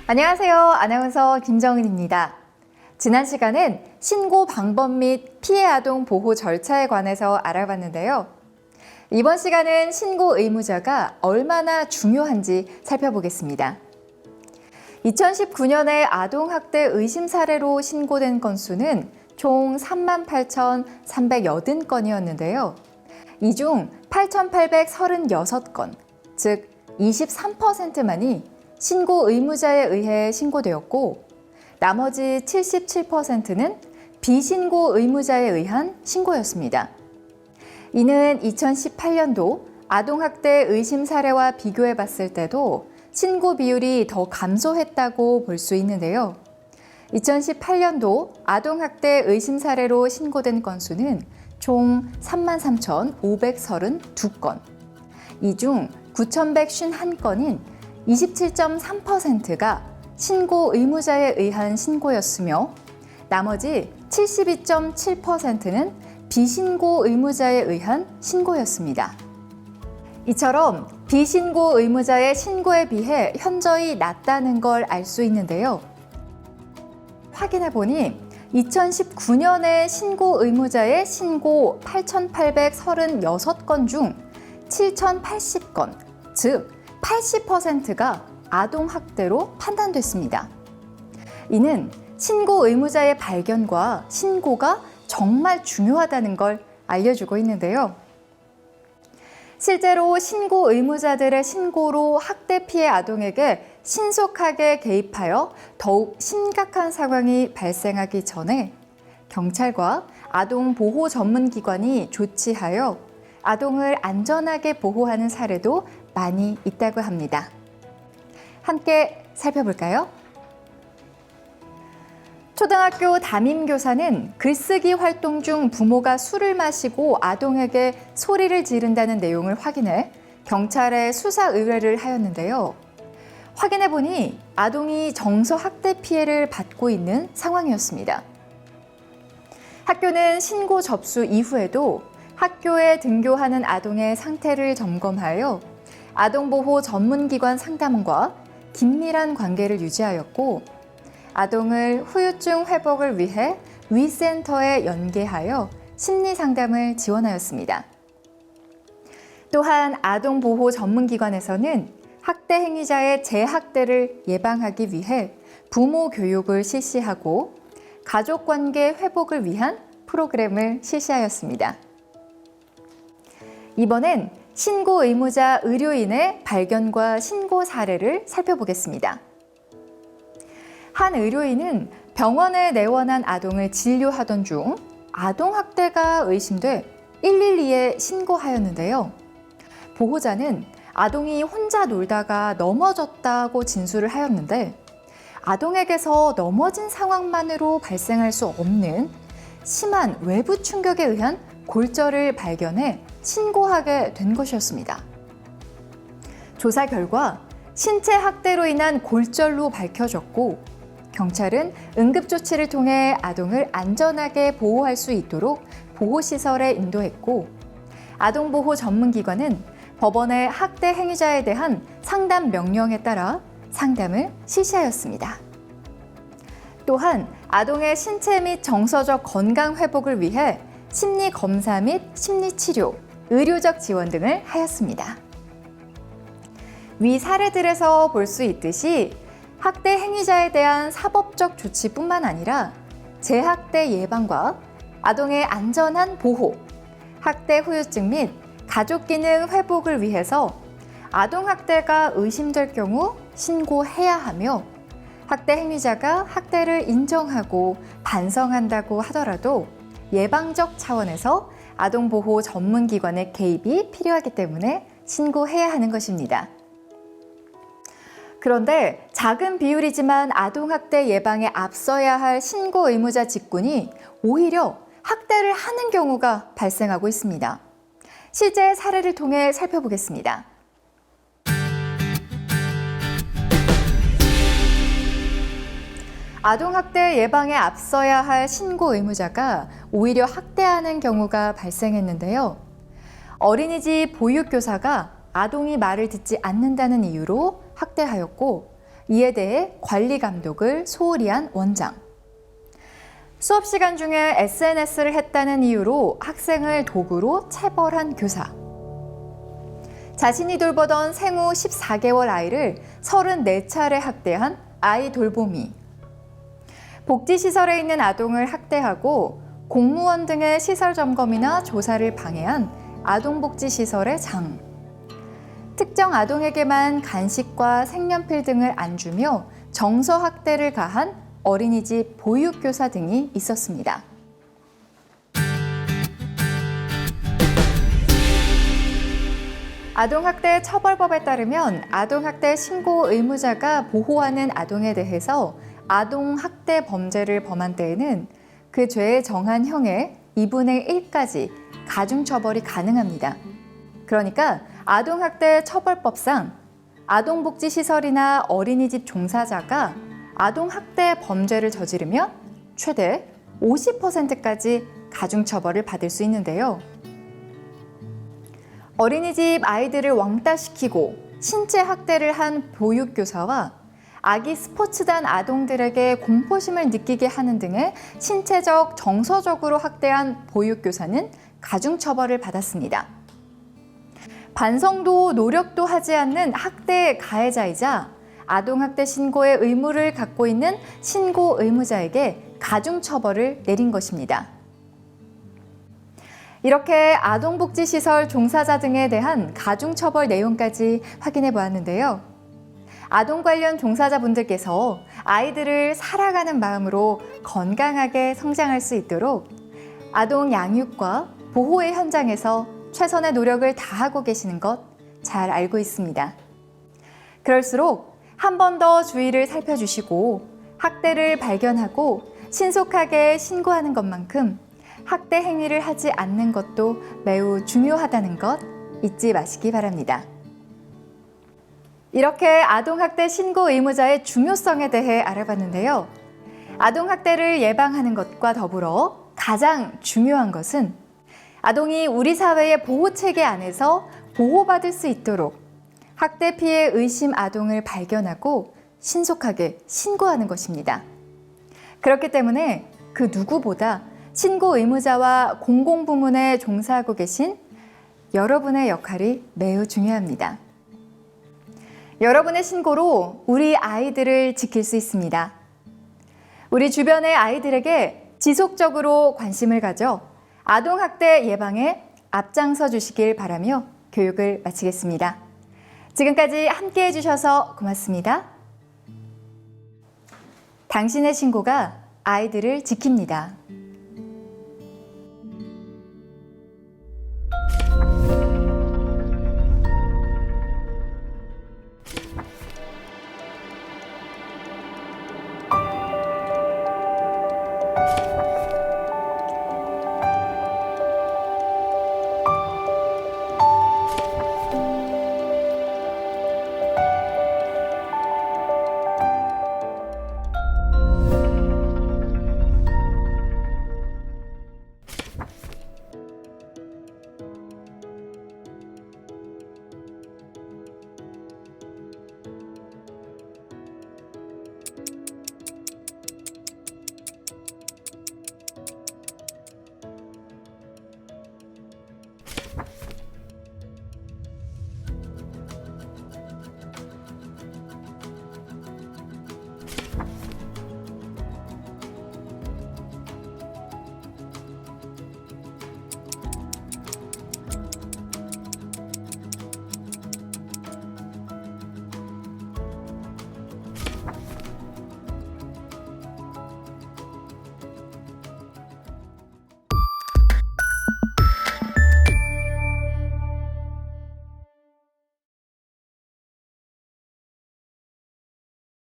안녕하세요. 아나운서 김정은입니다. 지난 시간엔 신고 방법 및 피해 아동 보호 절차에 관해서 알아봤는데요. 이번 시간은 신고 의무자가 얼마나 중요한지 살펴보겠습니다. 2019년에 아동학대 의심 사례로 신고된 건수는 총 38,380건이었는데요. 이 중 8,836건, 즉 23%만이 신고 의무자에 의해 신고되었고, 나머지 77%는 비신고 의무자에 의한 신고였습니다. 이는 2018년도 아동학대 의심 사례와 비교해 봤을 때도 신고 비율이 더 감소했다고 볼 수 있는데요. 2018년도 아동학대 의심 사례로 신고된 건수는 총 33,532건, 이 중 9,151건인 27.3%가 신고 의무자에 의한 신고였으며 나머지 72.7%는 비신고 의무자에 의한 신고였습니다. 이처럼 비신고 의무자의 신고에 비해 현저히 낮다는 걸 알 수 있는데요. 확인해 보니 2019년에 신고 의무자의 신고 8,836건 중 7,080건, 즉 80%가 아동학대로 판단됐습니다. 이는 신고 의무자의 발견과 신고가 정말 중요하다는 걸 알려주고 있는데요. 실제로 신고 의무자들의 신고로 학대 피해 아동에게 신속하게 개입하여 더욱 심각한 상황이 발생하기 전에 경찰과 아동보호 전문기관이 조치하여 아동을 안전하게 보호하는 사례도 많이 있다고 합니다. 함께 살펴볼까요? 초등학교 담임교사는 글쓰기 활동 중 부모가 술을 마시고 아동에게 소리를 지른다는 내용을 확인해 경찰에 수사 의뢰를 하였는데요. 확인해 보니 아동이 정서 학대 피해를 받고 있는 상황이었습니다. 학교는 신고 접수 이후에도 학교에 등교하는 아동의 상태를 점검하여 아동보호 전문기관 상담원과 긴밀한 관계를 유지하였고, 아동을 후유증 회복을 위해 위센터에 연계하여 심리상담을 지원하였습니다. 또한 아동보호 전문기관에서는 학대 행위자의 재학대를 예방하기 위해 부모 교육을 실시하고 가족관계 회복을 위한 프로그램을 실시하였습니다. 이번엔 신고 의무자 의료인의 발견과 신고 사례를 살펴보겠습니다. 한 의료인은 병원에 내원한 아동을 진료하던 중 아동학대가 의심돼 112에 신고하였는데요. 보호자는 아동이 혼자 놀다가 넘어졌다고 진술을 하였는데, 아동에게서 넘어진 상황만으로 발생할 수 없는 심한 외부 충격에 의한 골절을 발견해 신고하게 된 것이었습니다. 조사 결과 신체 학대로 인한 골절로 밝혀졌고, 경찰은 응급조치를 통해 아동을 안전하게 보호할 수 있도록 보호시설에 인도했고, 아동보호 전문기관은 법원의 학대 행위자에 대한 상담 명령에 따라 상담을 실시하였습니다. 또한 아동의 신체 및 정서적 건강 회복을 위해 심리검사 및 심리치료, 의료적 지원 등을 하였습니다. 위 사례들에서 볼 수 있듯이 학대 행위자에 대한 사법적 조치뿐만 아니라 재학대 예방과 아동의 안전한 보호, 학대 후유증 및 가족 기능 회복을 위해서 아동학대가 의심될 경우 신고해야 하며, 학대 행위자가 학대를 인정하고 반성한다고 하더라도 예방적 차원에서 아동보호 전문기관의 개입이 필요하기 때문에 신고해야 하는 것입니다. 그런데 작은 비율이지만 아동학대 예방에 앞서야 할 신고 의무자 직군이 오히려 학대를 하는 경우가 발생하고 있습니다. 실제 사례를 통해 살펴보겠습니다. 아동학대 예방에 앞서야 할 신고 의무자가 오히려 학대하는 경우가 발생했는데요. 어린이집 보육교사가 아동이 말을 듣지 않는다는 이유로 학대하였고, 이에 대해 관리 감독을 소홀히 한 원장. 수업 시간 중에 SNS를 했다는 이유로 학생을 도구로 체벌한 교사. 자신이 돌보던 생후 14개월 아이를 34차례 학대한 아이 돌보미. 복지시설에 있는 아동을 학대하고 공무원 등의 시설 점검이나 조사를 방해한 아동복지시설의 장. 특정 아동에게만 간식과 색연필 등을 안 주며 정서 학대를 가한 어린이집 보육교사 등이 있었습니다. 아동학대 처벌법에 따르면 아동학대 신고 의무자가 보호하는 아동에 대해서 아동학대 범죄를 범한 때에는 그 죄에 정한 형의 2분의 1까지 가중처벌이 가능합니다. 그러니까 아동학대 처벌법상 아동복지시설이나 어린이집 종사자가 아동학대 범죄를 저지르면 최대 50%까지 가중처벌을 받을 수 있는데요. 어린이집 아이들을 왕따시키고 신체 학대를 한 보육교사와 아기 스포츠단 아동들에게 공포심을 느끼게 하는 등의 신체적, 정서적으로 학대한 보육교사는 가중처벌을 받았습니다. 반성도 노력도 하지 않는 학대의 가해자이자 아동학대 신고의 의무를 갖고 있는 신고 의무자에게 가중처벌을 내린 것입니다. 이렇게 아동복지시설 종사자 등에 대한 가중처벌 내용까지 확인해 보았는데요. 아동 관련 종사자분들께서 아이들을 사랑하는 마음으로 건강하게 성장할 수 있도록 아동 양육과 보호의 현장에서 최선의 노력을 다하고 계시는 것 잘 알고 있습니다. 그럴수록 한 번 더 주의를 살펴주시고 학대를 발견하고 신속하게 신고하는 것만큼 학대 행위를 하지 않는 것도 매우 중요하다는 것 잊지 마시기 바랍니다. 이렇게 아동학대 신고 의무자의 중요성에 대해 알아봤는데요. 아동학대를 예방하는 것과 더불어 가장 중요한 것은 아동이 우리 사회의 보호체계 안에서 보호받을 수 있도록 학대 피해 의심 아동을 발견하고 신속하게 신고하는 것입니다. 그렇기 때문에 그 누구보다 신고 의무자와 공공부문에 종사하고 계신 여러분의 역할이 매우 중요합니다. 여러분의 신고로 우리 아이들을 지킬 수 있습니다. 우리 주변의 아이들에게 지속적으로 관심을 가져 아동학대 예방에 앞장서 주시길 바라며 교육을 마치겠습니다. 지금까지 함께해 주셔서 고맙습니다. 당신의 신고가 아이들을 지킵니다.